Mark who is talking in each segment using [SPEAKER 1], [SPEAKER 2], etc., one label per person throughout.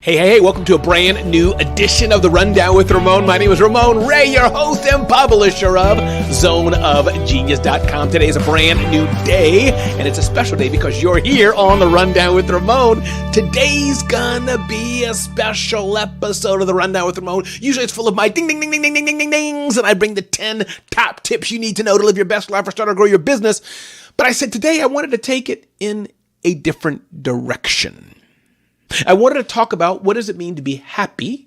[SPEAKER 1] Hey, welcome to a brand new edition of The Rundown with Ramon. My name is Ramon Ray, your host and publisher of zoneofgenius.com. Today is a brand new day, and it's a special day because you're here on The Rundown with Ramon. Today's gonna be a special episode of The Rundown with Ramon. Usually it's full of my ding, ding, ding, ding, ding, ding, ding, ding, dings, and I bring the 10 top tips you need to know to live your best life or start or grow your business. But I said today I wanted to take it in a different direction. I wanted to talk about what does it mean to be happy,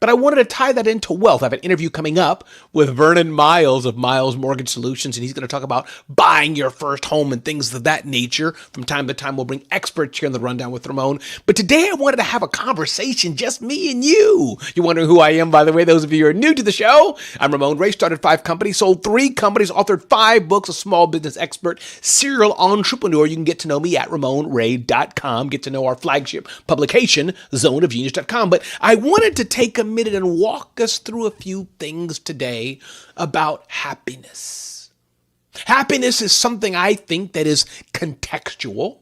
[SPEAKER 1] but I wanted to tie that into wealth. I have an interview coming up with Vernon Miles of Miles Mortgage Solutions, and he's going to talk about buying your first home and things of that nature. From time to time, we'll bring experts here on The Rundown with Ramon. But today, I wanted to have a conversation, just me and you. You're wondering who I am, by the way, those of you who are new to the show. I'm Ramon Ray, started 5 companies, sold 3 companies, authored 5 books, a small business expert, serial entrepreneur. You can get to know me at RamonRay.com, get to know our flagship publication, zoneofgenius.com. But I wanted to take a minute and walk us through a few things today about happiness. Happiness is something I think that is contextual.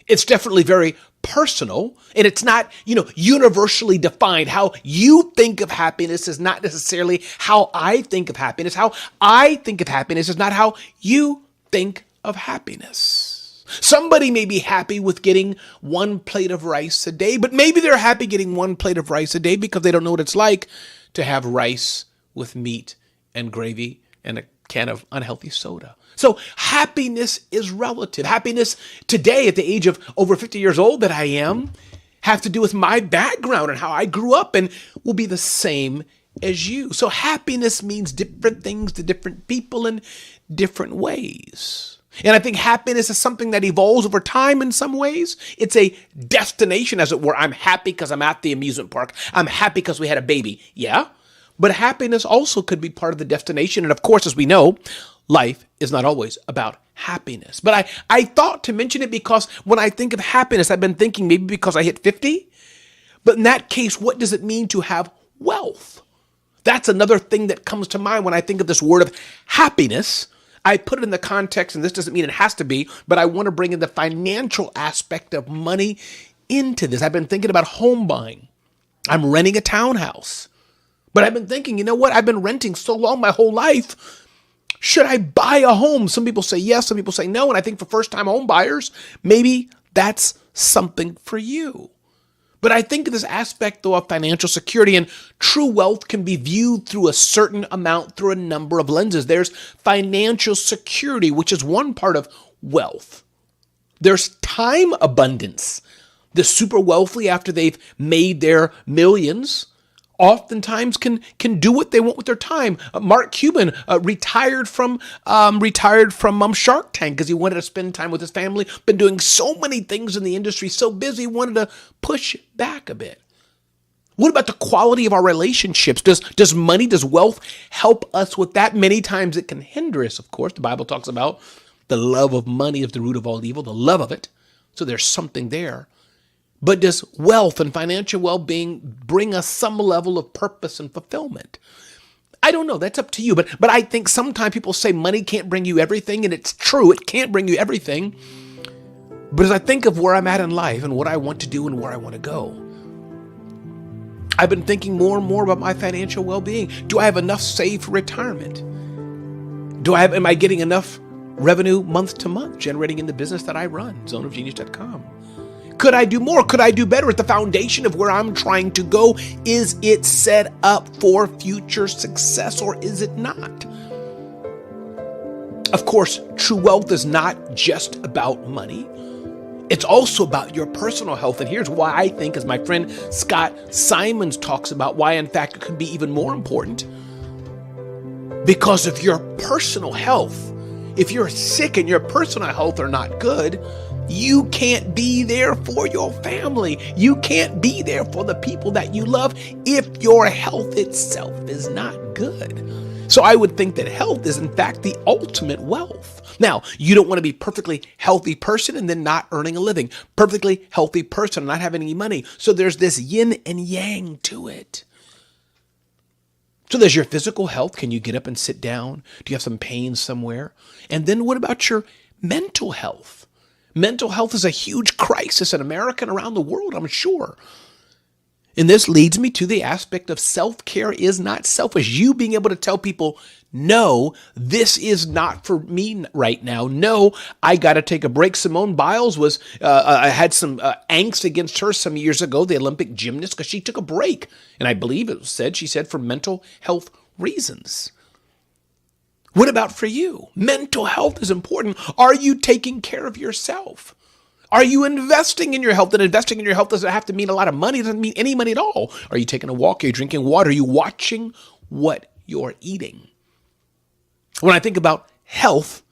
[SPEAKER 1] It's definitely very personal, and it's not, universally defined. How you think of happiness is not necessarily how I think of happiness. How I think of happiness is not how you think of happiness. Somebody may be happy with getting 1 plate of rice a day, but maybe they're happy getting 1 plate of rice a day because they don't know what it's like to have rice with meat and gravy and a can of unhealthy soda. So happiness is relative. Happiness today, at the age of over 50 years old that I am, have to do with my background and how I grew up, and will be the same as you. So happiness means different things to different people in different ways. And I think happiness is something that evolves over time in some ways. It's a destination, as it were. I'm happy because I'm at the amusement park. I'm happy because we had a baby. Yeah, but happiness also could be part of the destination. And of course, as we know, life is not always about happiness. But I thought to mention it because when I think of happiness, I've been thinking maybe because I hit 50. But in that case, what does it mean to have wealth? That's another thing that comes to mind when I think of this word of happiness. I put it in the context, and this doesn't mean it has to be, but I want to bring in the financial aspect of money into this. I've been thinking about home buying. I'm renting a townhouse. But I've been thinking, you know what? I've been renting so long my whole life. Should I buy a home? Some people say yes, some people say no. And I think for first-time home buyers, maybe that's something for you. But I think this aspect, though, of financial security and true wealth can be viewed through a certain amount, through a number of lenses. There's financial security, which is one part of wealth. There's time abundance. The super wealthy, after they've made their millions, oftentimes can do what they want with their time. Mark Cuban retired from Shark Tank because he wanted to spend time with his family. Been doing so many things in the industry, so busy, wanted to push back a bit. What about the quality of our relationships? Does money, does wealth help us with that? Many times it can hinder us, of course. The Bible talks about the love of money is the root of all evil, the love of it. So there's something there. But does wealth and financial well-being bring us some level of purpose and fulfillment? I don't know. That's up to you. But I think sometimes people say money can't bring you everything, and it's true. It can't bring you everything. But as I think of where I'm at in life and what I want to do and where I want to go, I've been thinking more and more about my financial well-being. Do I have enough saved for retirement? Am I getting enough revenue month to month generating in the business that I run, zoneofgenius.com? Could I do more? Could I do better at the foundation of where I'm trying to go? Is it set up for future success, or is it not? Of course, true wealth is not just about money. It's also about your personal health. And here's why I think, as my friend Scott Simons talks about, why in fact it could be even more important. Because of your personal health. If you're sick and your personal health are not good, you can't be there for your family. You can't be there for the people that you love if your health itself is not good. So I would think that health is in fact the ultimate wealth. Now, you don't want to be a perfectly healthy person and then not earning a living. Perfectly healthy person, not having any money. So there's this yin and yang to it. So there's your physical health. Can you get up and sit down? Do you have some pain somewhere? And then what about your mental health? Mental health is a huge crisis in America and around the world, I'm sure. And this leads me to the aspect of self-care is not selfish. You being able to tell people, no, this is not for me right now. No, I got to take a break. Simone Biles I had some angst against her some years ago, the Olympic gymnast, because she took a break. And I believe she said for mental health reasons. What about for you? Mental health is important. Are you taking care of yourself? Are you investing in your health? And investing in your health doesn't have to mean a lot of money. It doesn't mean any money at all. Are you taking a walk? Are you drinking water? Are you watching what you're eating? When I think about health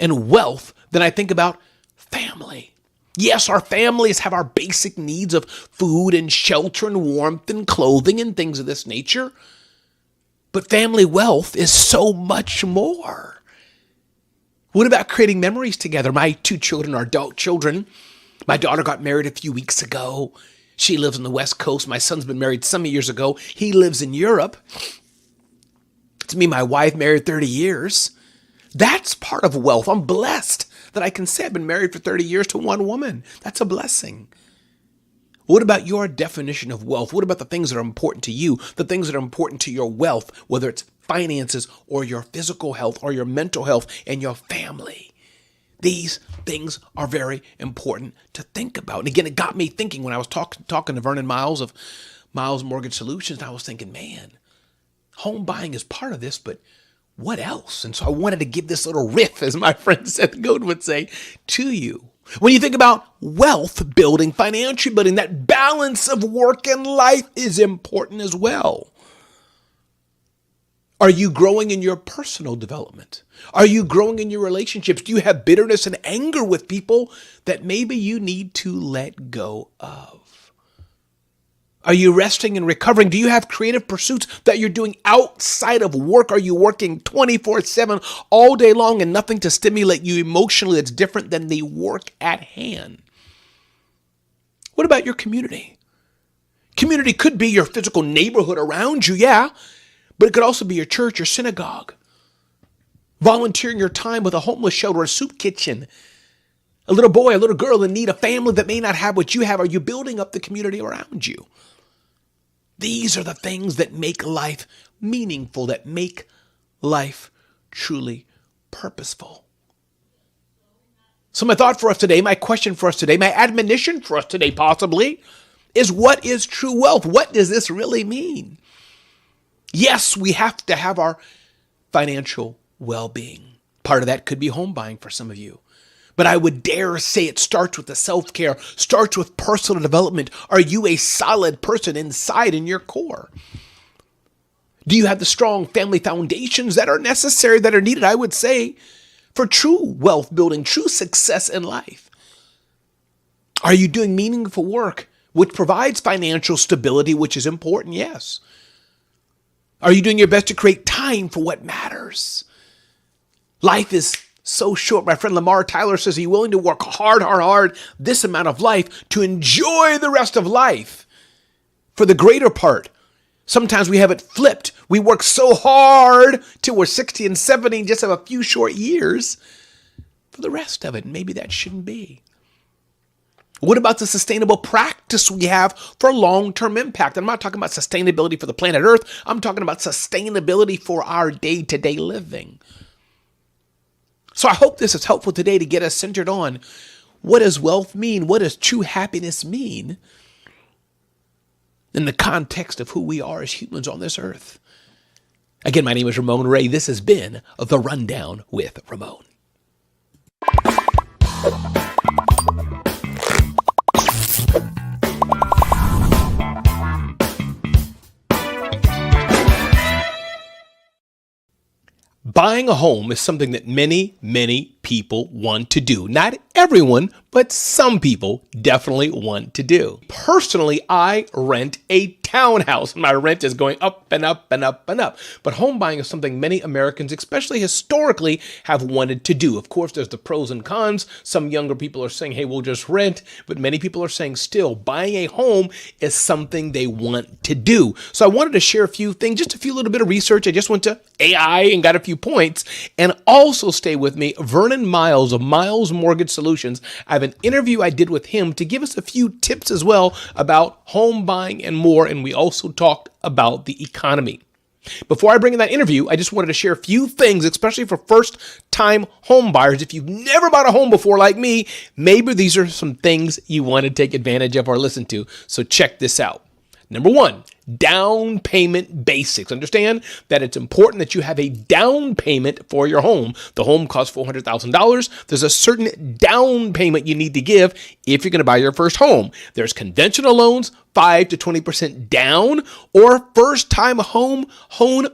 [SPEAKER 1] and wealth, then I think about family. Yes, our families have our basic needs of food and shelter and warmth and clothing and things of this nature. But family wealth is so much more. What about creating memories together? My 2 children are adult children. My daughter got married a few weeks ago. She lives on the West Coast. My son's been married some years ago. He lives in Europe. It's me and my wife married 30 years. That's part of wealth. I'm blessed that I can say I've been married for 30 years to one woman. That's a blessing. What about your definition of wealth? What about the things that are important to you, the things that are important to your wealth, whether it's finances or your physical health or your mental health and your family? These things are very important to think about. And again, it got me thinking when I was talking to Vernon Miles of Miles Mortgage Solutions, and I was thinking, man, home buying is part of this, but what else? And so I wanted to give this little riff, as my friend Seth Godin would say, to you. When you think about wealth building, financial building, that balance of work and life is important as well. Are you growing in your personal development? Are you growing in your relationships? Do you have bitterness and anger with people that maybe you need to let go of? Are you resting and recovering? Do you have creative pursuits that you're doing outside of work? Are you working 24/7 all day long and nothing to stimulate you emotionally that's different than the work at hand? What about your community? Community could be your physical neighborhood around you, yeah, but it could also be your church, your synagogue. Volunteering your time with a homeless shelter, a soup kitchen, a little boy, a little girl in need, a family that may not have what you have. Are you building up the community around you? These are the things that make life meaningful, that make life truly purposeful. So my thought for us today, my question for us today, my admonition for us today possibly, is what is true wealth? What does this really mean? Yes, we have to have our financial well-being. Part of that could be home buying for some of you. But I would dare say it starts with the self-care, starts with personal development. Are you a solid person inside in your core? Do you have the strong family foundations that are necessary, that are needed, I would say, for true wealth building, true success in life? Are you doing meaningful work which provides financial stability, which is important? Yes. Are you doing your best to create time for what matters? Life is so short. My friend Lamar Tyler says, are you willing to work hard, this amount of life to enjoy the rest of life for the greater part? Sometimes we have it flipped. We work so hard till we're 60 and 70 and just have a few short years for the rest of it. Maybe that shouldn't be. What about the sustainable practice we have for long-term impact? I'm not talking about sustainability for the planet Earth. I'm talking about sustainability for our day-to-day living. So I hope this is helpful today to get us centered on what does wealth mean? What does true happiness mean in the context of who we are as humans on this earth? Again, my name is Ramon Ray. This has been The Rundown with Ramon. Buying a home is something that many, many people want to do. Not everyone, but some people definitely want to do. Personally, I rent a townhouse and my rent is going up and up and up and up. But home buying is something many Americans, especially historically, have wanted to do. Of course, there's the pros and cons. Some younger people are saying, hey, we'll just rent. But many people are saying still buying a home is something they want to do. So I wanted to share a few things, just a few little bit of research. I just went to AI and got a few points. And also stay with me, Vernon Miles of Miles Mortgage Solutions. I have an interview I did with him to give us a few tips as well about home buying and more. And we also talked about the economy. Before I bring in that interview, I just wanted to share a few things, especially for first-time home buyers. If you've never bought a home before like me, maybe these are some things you want to take advantage of or listen to. So check this out. Number one, down payment basics. Understand that it's important that you have a down payment for your home. The home costs $400,000. There's a certain down payment you need to give if you're going to buy your first home. There's conventional loans, 5 to 20% down, or first-time home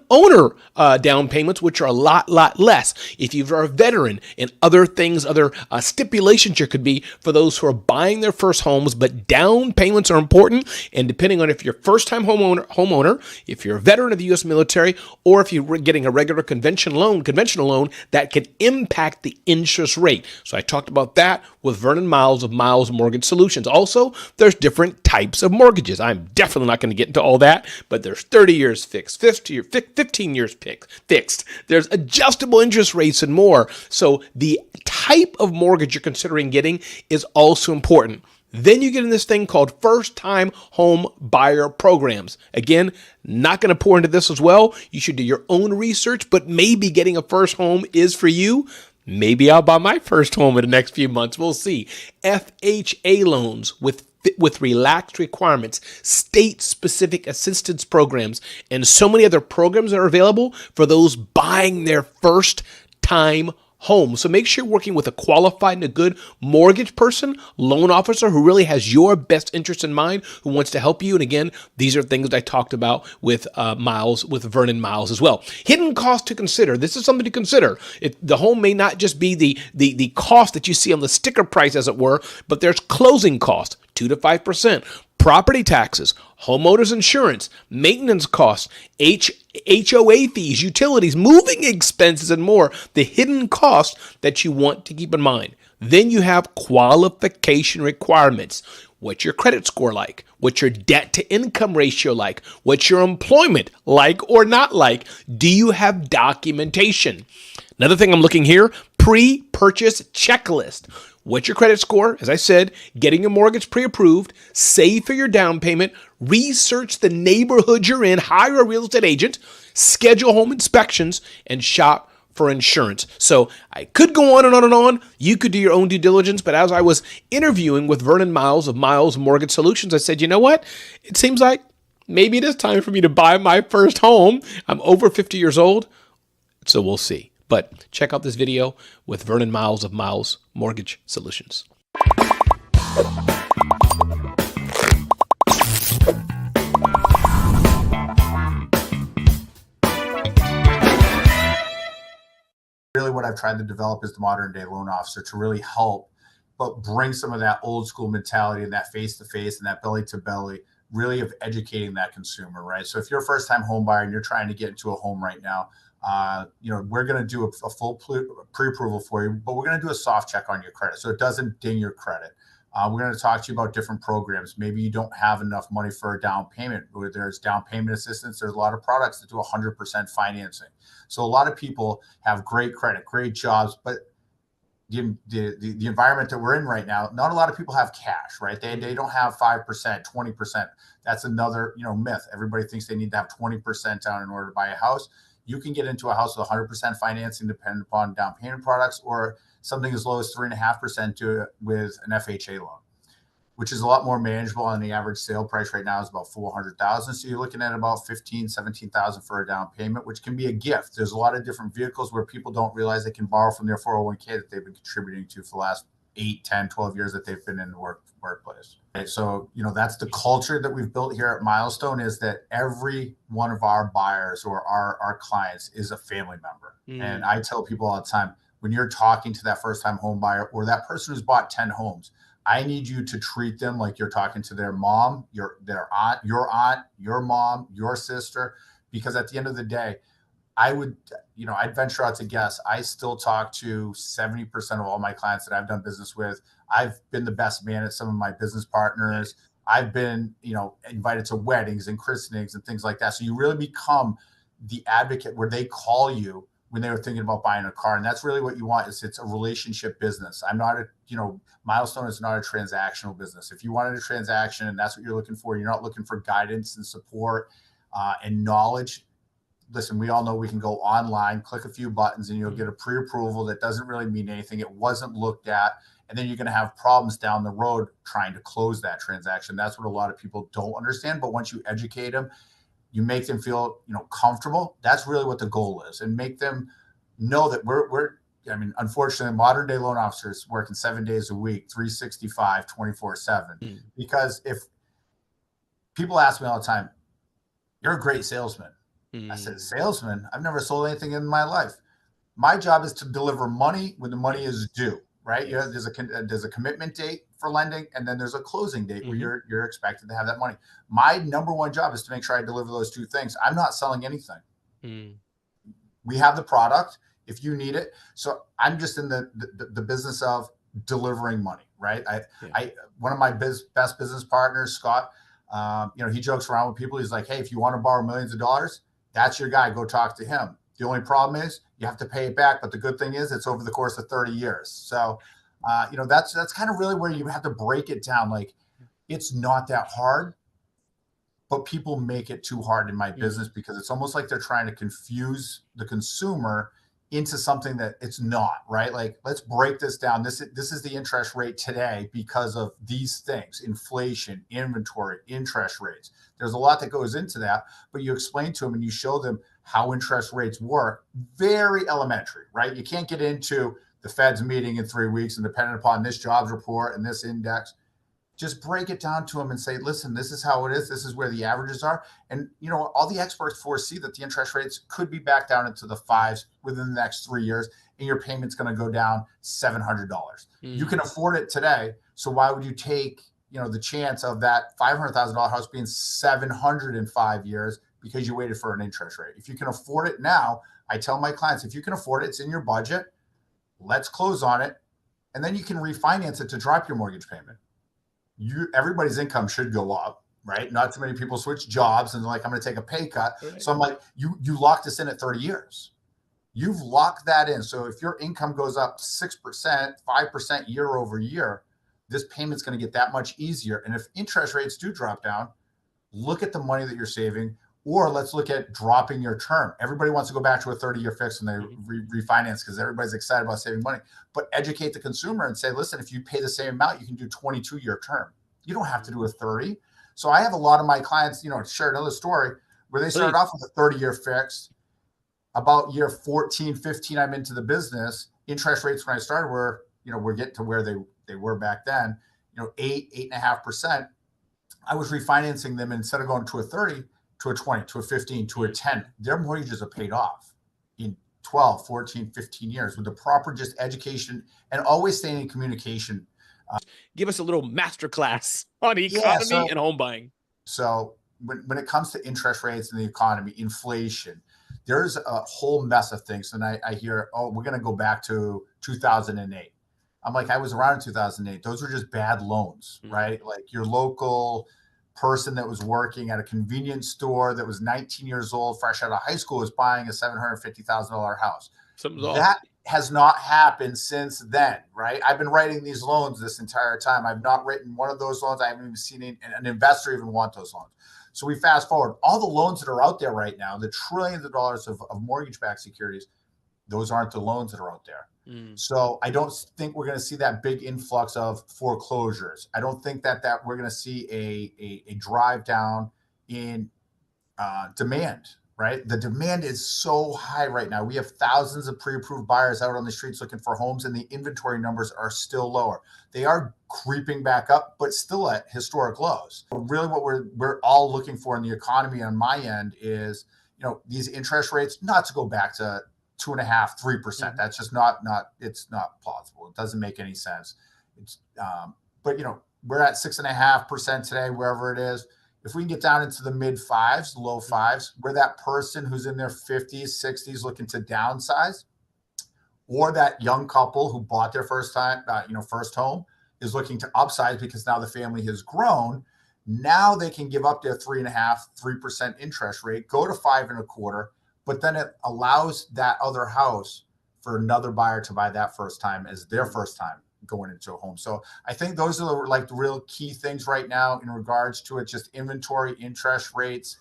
[SPEAKER 1] owner down payments, which are a lot less. If you're a veteran and other things, other stipulations there could be for those who are buying their first homes, but down payments are important. And depending on if you're first-time homeowner, if you're a veteran of the U.S. military, or if you're getting a regular conventional loan, that can impact the interest rate. So I talked about that with Vernon Miles of Miles Mortgage Solutions. Also, there's different types of mortgages. I'm definitely not going to get into all that, but there's 30 years fixed, 15 years fixed. There's adjustable interest rates and more. So the type of mortgage you're considering getting is also important. Then you get in this thing called first-time home buyer programs. Again, not going to pour into this as well. You should do your own research, but maybe getting a first home is for you. Maybe I'll buy my first home in the next few months. We'll see. FHA loans with relaxed requirements, state-specific assistance programs, and so many other programs are available for those buying their first-time home. So make sure you're working with a qualified and a good mortgage person, loan officer who really has your best interest in mind, who wants to help you. And again, these are things that I talked about with Vernon Miles as well. Hidden cost to consider. This is something to consider. The home may not just be the cost that you see on the sticker price, as it were, but there's closing costs, 2 to 5%. Property taxes, homeowners insurance, maintenance costs, HOA fees, utilities, moving expenses, and more. The hidden costs that you want to keep in mind. Then you have qualification requirements. What's your credit score like? What's your debt to income ratio like? What's your employment like or not like? Do you have documentation? Another thing I'm looking here, pre-purchase checklist. What's your credit score? As I said, getting your mortgage pre-approved, save for your down payment, research the neighborhood you're in, hire a real estate agent, schedule home inspections, and shop for insurance. So I could go on and on and on. You could do your own due diligence, but as I was interviewing with Vernon Miles of Miles Mortgage Solutions, I said, you know what? It seems like maybe it is time for me to buy my first home. I'm over 50 years old, so we'll see. But check out this video with Vernon Miles of Miles Mortgage Solutions.
[SPEAKER 2] Really what I've tried to develop is the modern day loan officer to really help, but bring some of that old school mentality and that face to face and that belly to belly, really of educating that consumer, right? So if you're a first time home buyer and you're trying to get into a home right now, we're going to do a full pre-approval for you, but we're going to do a soft check on your credit so it doesn't ding your credit. We're going to talk to you about different programs. Maybe you don't have enough money for a down payment. Where there's down payment assistance. There's a lot of products that do 100% financing. So a lot of people have great credit, great jobs, but the environment that we're in right now, not a lot of people have cash, right? They don't have 5%, 20%. That's another myth. Everybody thinks they need to have 20% down in order to buy a house. You can get into a house with 100% financing depending upon down payment products, or something as low as 3.5% with an FHA loan, which is a lot more manageable. On the average sale price right now is about $400,000. So you're looking at about $15,000, $17,000 for a down payment, which can be a gift. There's a lot of different vehicles where people don't realize they can borrow from their 401k that they've been contributing to for the last 8, 10, 12 years that they've been in the workplace. Okay, so, that's the culture that we've built here at Milestone, is that every one of our buyers or our clients is a family member. And I tell people all the time, when you're talking to that first time home buyer or that person who's bought 10 homes, I need you to treat them like you're talking to their mom, their aunt, your mom, your sister, because at the end of the day, I would, I'd venture out to guess. I still talk to 70% of all my clients that I've done business with. I've been the best man at some of my business partners. I've been, invited to weddings and christenings and things like that. So you really become the advocate where they call you when they were thinking about buying a car. And that's really what you want. It's a relationship business. I'm not Milestone is not a transactional business. If you wanted a transaction and that's what you're looking for, you're not looking for guidance and support and knowledge. Listen, we all know we can go online, click a few buttons, and you'll get a pre-approval that doesn't really mean anything. It wasn't looked at. And then you're going to have problems down the road trying to close that transaction. That's what a lot of people don't understand. But once you educate them, you make them feel, comfortable. That's really what the goal is, and make them know that unfortunately, modern day loan officers working 7 days a week, 365, 24/7. Because if people ask me all the time, you're a great salesman. I said, salesman? I've never sold anything in my life. My job is to deliver money when the money is due, right? There's a commitment date for lending, and then there's a closing date where you're expected to have that money. My number one job is to make sure I deliver those two things. I'm not selling anything. We have the product if you need it. So I'm just in the business of delivering money, right? One of my best business partners, Scott, he jokes around with people. He's like, hey, if you want to borrow millions of dollars, that's your guy. Go talk to him. The only problem is you have to pay it back. But the good thing is it's over the course of 30 years. So, that's kind of really where you have to break it down. Like, it's not that hard, but people make it too hard in my business because it's almost like they're trying to confuse the consumer into something that it's not, right? Like, let's break this down. This is the interest rate today because of these things: inflation, inventory, interest rates. There's a lot that goes into that, but you explain to them and you show them how interest rates work. Very elementary, right? You can't get into the Fed's meeting in 3 weeks and dependent upon this jobs report and this index. Just break it down to them and say, listen, this is how it is. This is where the averages are. And, all the experts foresee that the interest rates could be back down into the fives within the next 3 years, and your payment's going to go down $700. You can afford it today. So why would you take, the chance of that $500,000 house being $700 in 5 years because you waited for an interest rate? If you can afford it now, I tell my clients, if you can afford it, it's in your budget, let's close on it. And then you can refinance it to drop your mortgage payment. Everybody's income should go up, right? Not too many people switch jobs and they're like, I'm going to take a pay cut. Right. So I'm like, you locked this in at 30 years. You've locked that in. So if your income goes up 6%, 5% year over year, this payment's going to get that much easier. And if interest rates do drop down, look at the money that you're saving, or let's look at dropping your term. Everybody wants to go back to a 30-year fix and they refinance because everybody's excited about saving money. But educate the consumer and say, listen, if you pay the same amount, you can do 22-year term. You don't have to do a 30. So I have a lot of my clients, share another story where they started off with a 30-year fix. About year 14, 15, I'm into the business. Interest rates when I started were, we're getting to where they were back then, 8.5%. I was refinancing them, instead of going to a 30, to a 20, to a 15, to a 10. Their mortgages are paid off in 12, 14, 15 years with the proper just education and always staying in communication.
[SPEAKER 1] Give us a little masterclass on economy and home buying.
[SPEAKER 2] So when it comes to interest rates and the economy, inflation, there's a whole mess of things. And I hear, we're going to go back to 2008. I'm like, I was around in 2008. Those were just bad loans, right? Like your local person that was working at a convenience store that was 19 years old, fresh out of high school, was buying a $750,000 house. That has not happened since then, right? I've been writing these loans this entire time. I've not written one of those loans. I haven't even seen an investor even want those loans. So we fast forward. All the loans that are out there right now, the trillions of dollars of mortgage-backed securities, those aren't the loans that are out there. So I don't think we're going to see that big influx of foreclosures. I don't think that we're going to see a drive down in demand, right? The demand is so high right now. We have thousands of pre-approved buyers out on the streets looking for homes, and the inventory numbers are still lower. They are creeping back up, but still at historic lows. Really what we're all looking for in the economy on my end is, these interest rates not to go back to 2.5%, 3%. That's just not it's not plausible. It doesn't make any sense. It's but we're at 6.5% today, wherever it is. If we can get down into the mid fives, low fives, where that person who's in their 50s, 60s looking to downsize, or that young couple who bought their first home is looking to upsize because now the family has grown. Now they can give up their 3.5%, 3% interest rate, go to 5.25%, but then it allows that other house for another buyer to buy that first time as their first time going into a home. So I think those are the real key things right now in regards to it, just inventory, interest rates,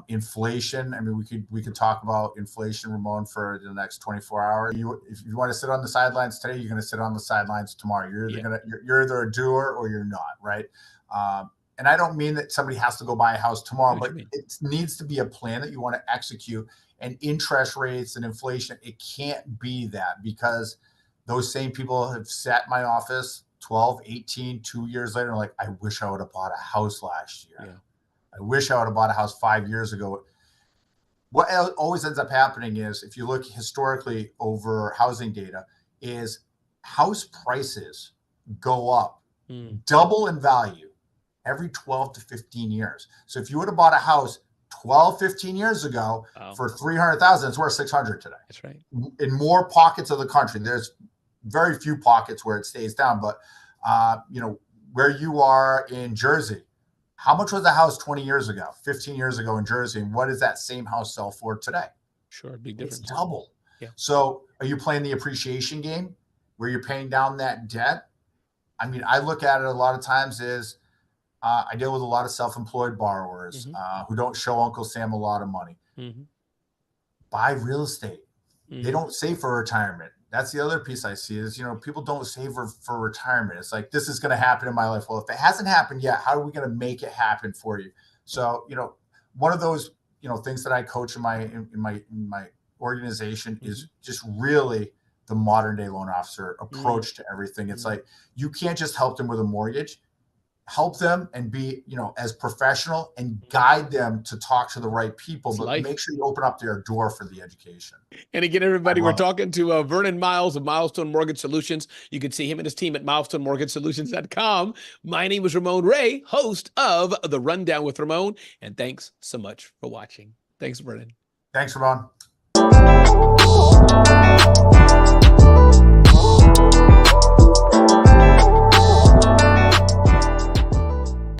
[SPEAKER 2] inflation. I mean, we could talk about inflation, Ramon, for the next 24 hours. If you want to sit on the sidelines today, you're going to sit on the sidelines tomorrow. You're either a doer or you're not, right? And I don't mean that somebody has to go buy a house tomorrow, but it needs to be a plan that you want to execute. And interest rates and inflation, it can't be that, because those same people have sat in my office 12, 18, 2 years later, and like, I wish I would have bought a house last year. Yeah. I wish I would have bought a house 5 years ago. What always ends up happening is, if you look historically over housing data, is house prices go up, double in value every 12 to 15 years. So if you would have bought a house 12, 15 years ago for $300,000, it's worth $600 today.
[SPEAKER 1] That's right.
[SPEAKER 2] In more pockets of the country, there's very few pockets where it stays down, but where you are in Jersey, how much was a house 20 years ago, 15 years ago in Jersey? And what does that same house sell for today?
[SPEAKER 1] Sure, big difference.
[SPEAKER 2] It's double.
[SPEAKER 1] Yeah.
[SPEAKER 2] So are you playing the appreciation game where you're paying down that debt? I mean, I look at it a lot of times is, I deal with a lot of self-employed borrowers who don't show Uncle Sam a lot of money. Buy real estate. They don't save for retirement. That's the other piece I see is, people don't save for retirement. It's like, this is going to happen in my life. Well, if it hasn't happened yet, how are we going to make it happen for you? So, one of those, things that I coach in my organization is just really the modern day loan officer approach to everything. It's like, you can't just help them with a mortgage. Help them and be, as professional, and guide them to talk to the right people, but make sure you open up their door for the education.
[SPEAKER 1] And again, everybody, we're talking to Vernon Miles of Milestone Mortgage Solutions. You can see him and his team at milestonemortgagesolutions.com. My name is Ramon Ray, host of The Rundown with Ramon. And thanks so much for watching. Thanks, Vernon.
[SPEAKER 2] Thanks, Ramon.